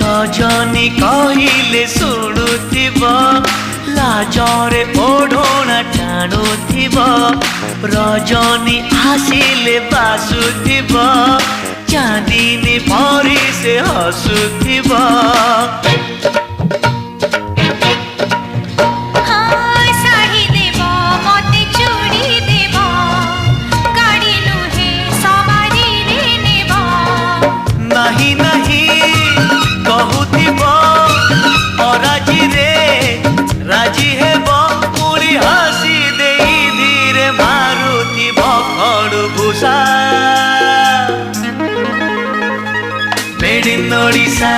सजनी कहले शुणुथिब लाजरे ओढ़ना टाणुथिब रजनी आसिले बासुथिब चांदनी परी से हसुथिब नहीं नहीं कहूथिब अराजी रे राजी हेब पुरी हसी दे धीरे मारुथिब खड़ु भूषा मेड इन ओडिशा